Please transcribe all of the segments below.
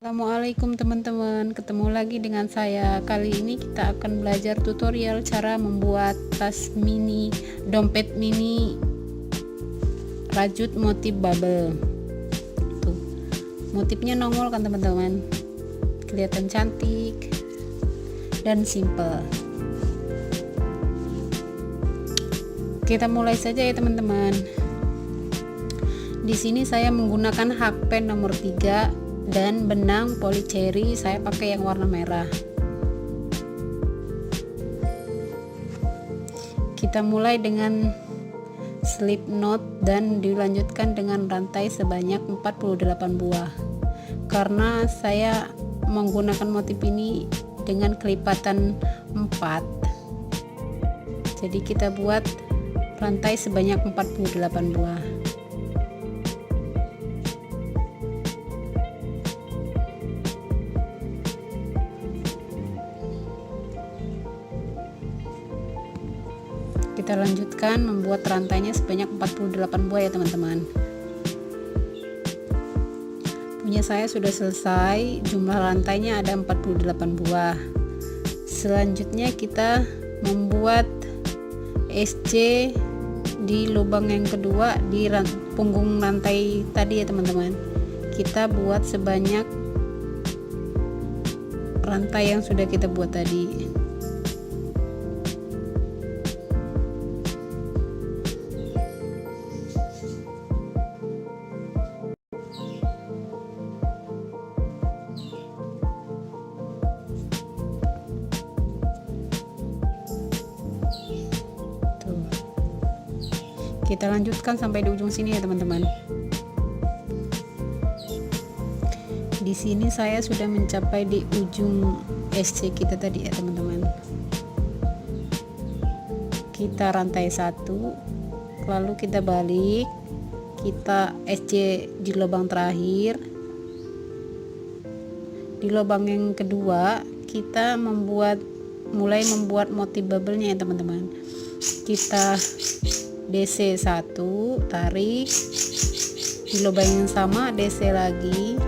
Assalamualaikum teman-teman, ketemu lagi dengan saya. Kali ini kita akan belajar tutorial cara membuat tas mini, dompet mini rajut motif bubble. Tuh, motifnya nongol kan teman-teman, kelihatan cantik dan simple. Kita mulai saja ya teman-teman. Di sini saya menggunakan hakpen nomor 3 dan benang polycherry, saya pakai yang warna merah. Kita mulai dengan slip knot dan dilanjutkan dengan rantai sebanyak 48 buah. Karena saya menggunakan motif ini dengan kelipatan 4, jadi kita buat rantai sebanyak 48 buah. Kita lanjutkan membuat rantainya sebanyak 48 buah ya teman-teman. Punya saya sudah selesai, jumlah rantainya ada 48 buah. Selanjutnya kita membuat SC di lubang yang kedua di punggung rantai tadi ya teman-teman. Kita buat sebanyak rantai yang sudah kita buat tadi. Kita lanjutkan sampai di ujung sini ya teman-teman. Di sini saya sudah mencapai di ujung SC kita tadi ya teman-teman. Kita rantai 1, lalu kita balik, kita SC di lubang terakhir. Di lubang yang kedua kita mulai membuat motif bubble-nya ya teman-teman. Kita DC 1, tarik di lubang yang sama, DC lagi.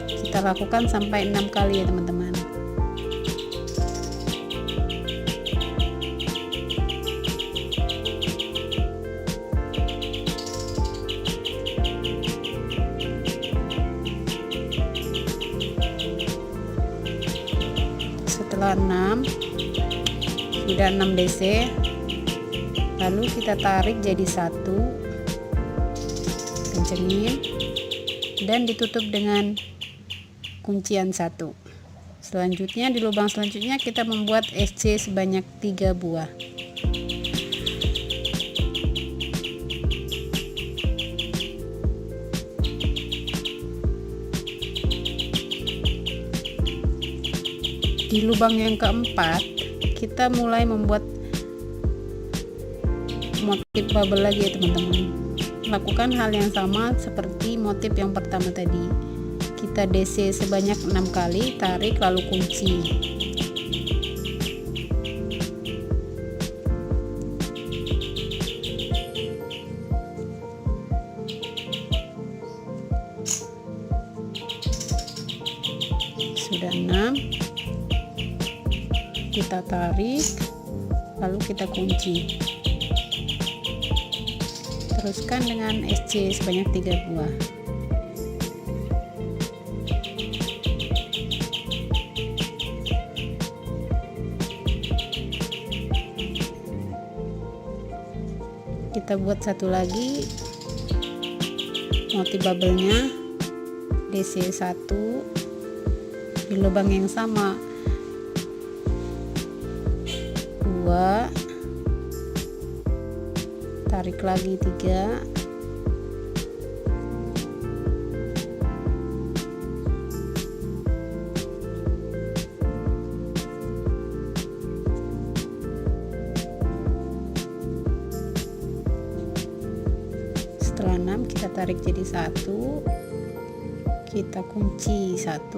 Kita lakukan sampai 6 kali ya teman-teman. Setelah 6, sudah 6 DC, lalu kita tarik jadi 1, kencengin dan ditutup dengan kuncian 1. Selanjutnya di lubang selanjutnya kita membuat SC sebanyak 3 buah. Di lubang yang keempat kita mulai membuat motif bubble lagi ya teman-teman. Lakukan hal yang sama seperti motif yang pertama tadi. Kita DC sebanyak 6 kali, tarik lalu kunci. Sudah 6, kita tarik lalu kita kunci. Teruskan dengan SC sebanyak 3 buah. Kita buat satu lagi motif bubble-nya, DC 1 di lubang yang sama, 2, tarik lagi 3, setelah 6 kita tarik jadi 1, kita kunci 1,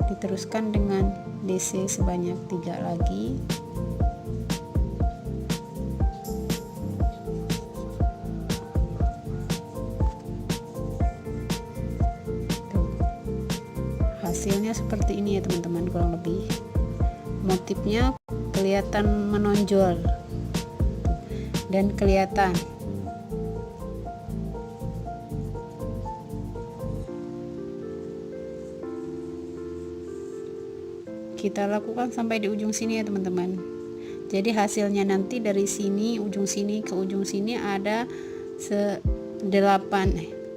diteruskan dengan DC sebanyak 3 lagi. Hasilnya seperti ini ya teman-teman, kurang lebih motifnya kelihatan menonjol dan kelihatan. Kita lakukan sampai di ujung sini ya teman-teman. Jadi hasilnya nanti dari sini, ujung sini ke ujung sini ada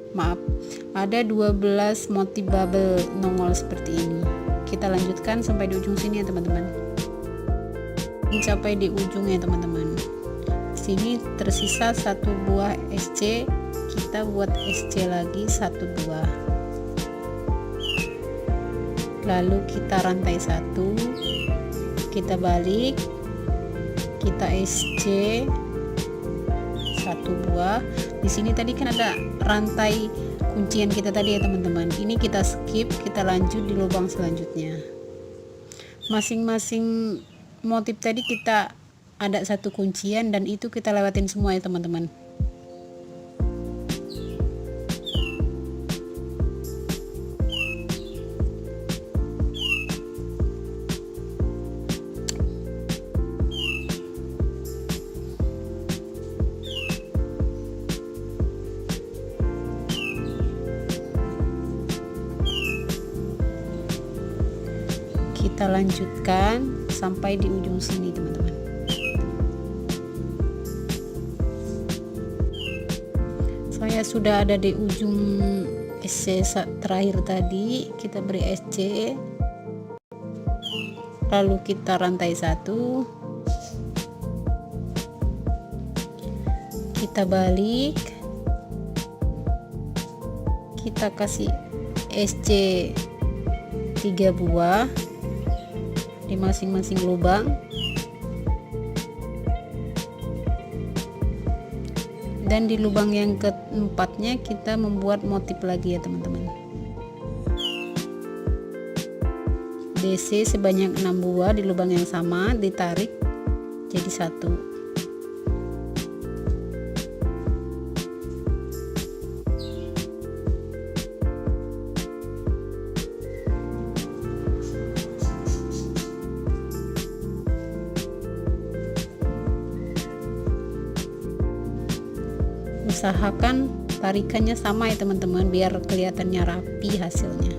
12 motif bubble nongol seperti ini. Kita lanjutkan sampai di ujung sini ya teman-teman. Mencapai di ujung ya teman-teman. Sini tersisa 1 buah SC, kita buat SC lagi 1 buah. Lalu kita rantai 1, kita balik, kita SC 1 buah. Di sini tadi kan ada rantai kuncian kita tadi ya teman-teman. Ini kita skip, kita lanjut di lubang selanjutnya. Masing-masing motif tadi kita ada 1 kuncian dan itu kita lewatin semua ya teman-teman. Kita lanjutkan sampai di ujung sini teman-teman. Saya sudah ada di ujung SC terakhir tadi, kita beri SC, lalu kita rantai 1, kita balik, kita kasih SC 3 buah di masing-masing lubang, dan di lubang yang keempatnya kita membuat motif lagi ya teman-teman. DC sebanyak 6 buah di lubang yang sama, ditarik jadi 1. Usahakan tarikannya sama ya teman-teman, biar kelihatannya rapi hasilnya.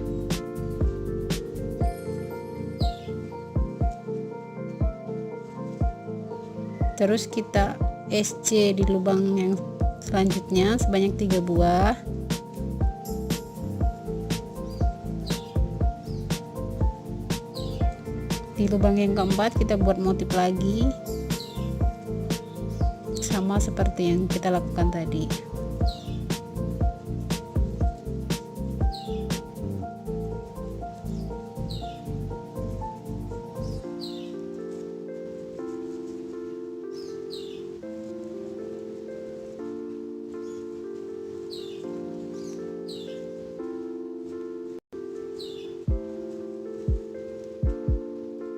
Terus kita SC di lubang yang selanjutnya sebanyak 3 buah. Di lubang yang keempat kita buat motif lagi, sama seperti yang kita lakukan tadi.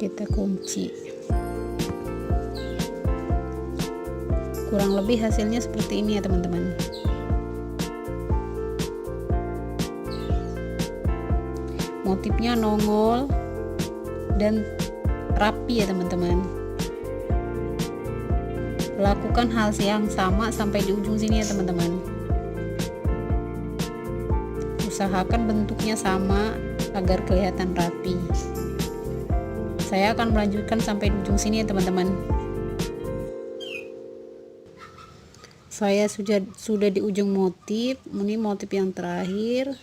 Kita kunci. Kurang lebih hasilnya seperti ini ya teman-teman. Motifnya nongol dan rapi ya teman-teman. Lakukan hal yang sama sampai di ujung sini ya teman-teman. Usahakan bentuknya sama agar kelihatan rapi. Saya akan melanjutkan sampai di ujung sini ya teman-teman. Saya sudah di ujung motif. Ini motif yang terakhir.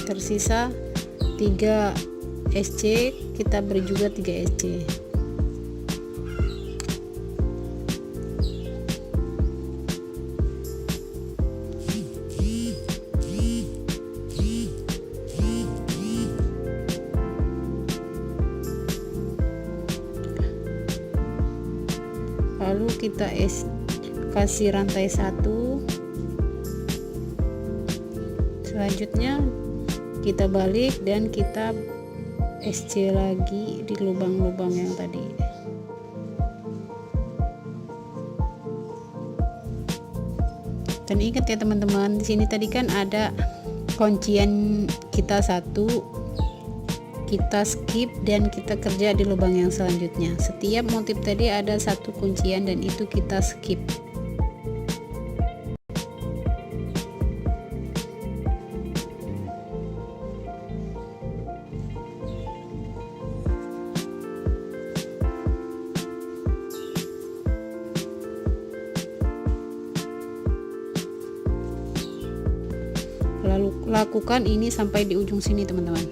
Tersisa 3 SC, kita beri juga 3 SC. Lalu kita kasih rantai 1. Selanjutnya kita balik dan kita SC lagi di lubang-lubang yang tadi. Dan ingat ya teman-teman, di sini tadi kan ada kuncian kita satu, kita skip dan kita kerja di lubang yang selanjutnya. Setiap motif tadi ada satu kuncian dan itu kita skip. Lalu lakukan ini sampai di ujung sini teman-teman.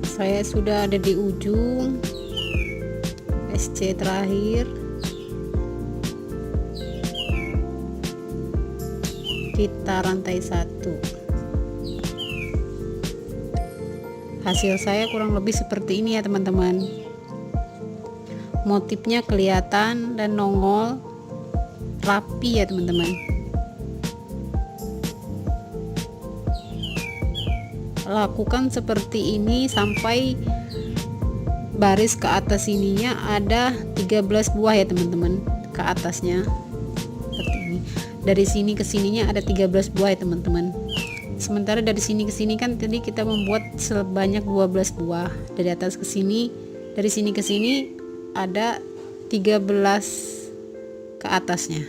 Saya sudah ada di ujung SC terakhir. Kita rantai satu. Hasil saya kurang lebih seperti ini ya teman-teman. Motifnya kelihatan dan nongol, rapi ya teman-teman. Lakukan seperti ini sampai baris ke atas ininya ada 13 buah ya teman-teman, ke atasnya seperti ini. Dari sini ke sininya ada 13 buah ya teman-teman. Sementara dari sini ke sini kan tadi kita membuat sebanyak 12 buah. Dari atas ke sini, dari sini ke sini ada 13 ke atasnya.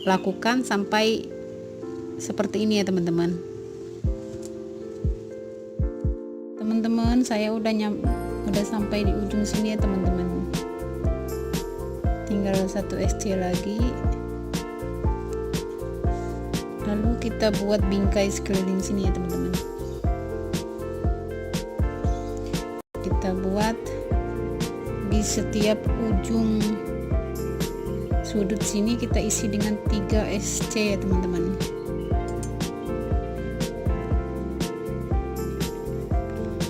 Lakukan sampai seperti ini ya teman-teman. Teman-teman, saya udah sampai di ujung sini ya teman-teman. Tinggal satu SC lagi. Lalu kita buat bingkai sekeliling sini ya teman-teman. Kita buat di setiap ujung sudut sini kita isi dengan 3 SC ya teman-teman.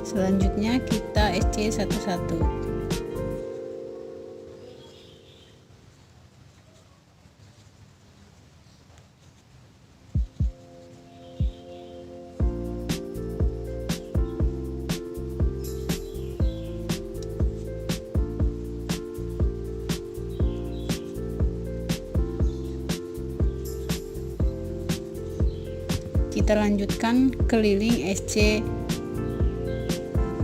Selanjutnya kita SC satu-satu. Kita lanjutkan keliling SC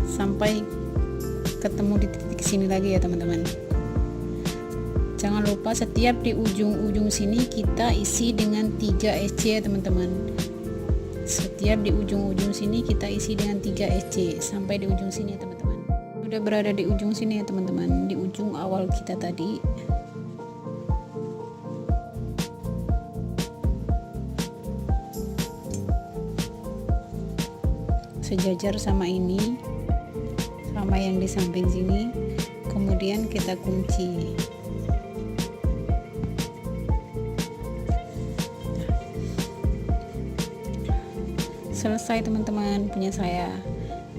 sampai ketemu di titik sini lagi ya teman-teman. Jangan lupa setiap di ujung-ujung sini kita isi dengan 3 SC ya teman-teman. Setiap di ujung-ujung sini kita isi dengan 3 SC sampai di ujung sini ya teman-teman. Udah berada di ujung sini ya teman-teman, di ujung awal kita tadi. Sejajar sama ini, sama yang di samping sini, kemudian kita kunci. Selesai teman-teman punya saya.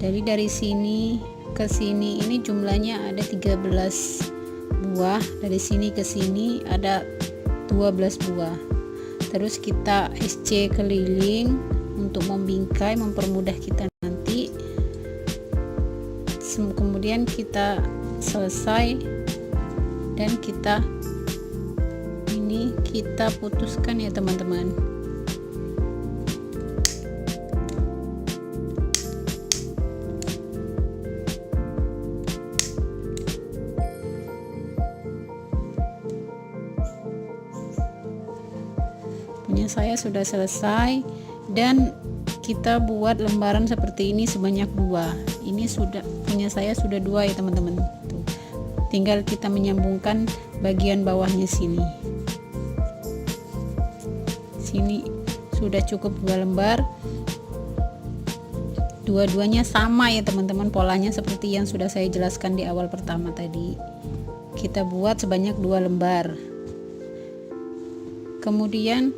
Jadi dari sini ke sini ini jumlahnya ada 13 buah, dari sini ke sini ada 12 buah. Terus kita SC keliling untuk membingkai, mempermudah kita nanti. Kemudian kita selesai dan kita putuskan ya teman-teman. Punya saya sudah selesai dan kita buat lembaran seperti ini sebanyak 2. Ini sudah punya saya sudah 2 ya teman-teman. Tinggal kita menyambungkan bagian bawahnya sini. Sini sudah cukup 2 lembar. Dua-duanya sama ya teman-teman, polanya seperti yang sudah saya jelaskan di awal pertama tadi. Kita buat sebanyak 2 lembar. Kemudian